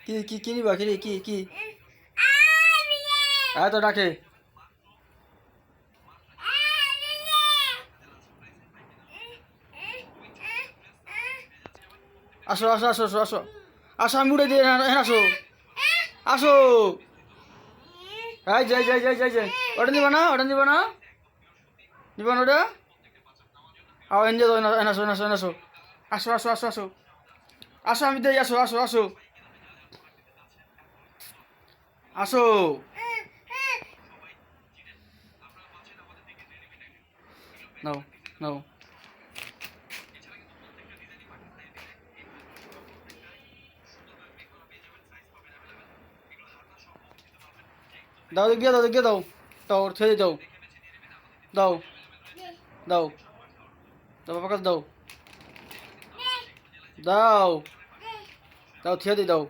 কি নিবা কি তো ডাকে। আসো আসো আসো আসো আসো আসো, আমি উড়ে দিয়ে আসো আসো। এই যাই ওটা নিবা না ওটা। এনে দাও, আসো আসো আসো আসো আসো আসো, আমি দেই, আসো আসো আসো আসো। নাও নাও, দেখিয়ে দাও দাও ছেড়ে দাও দাও দাও দাও বাবার কাছে দাও দাও দাও ছেড়ে দাও।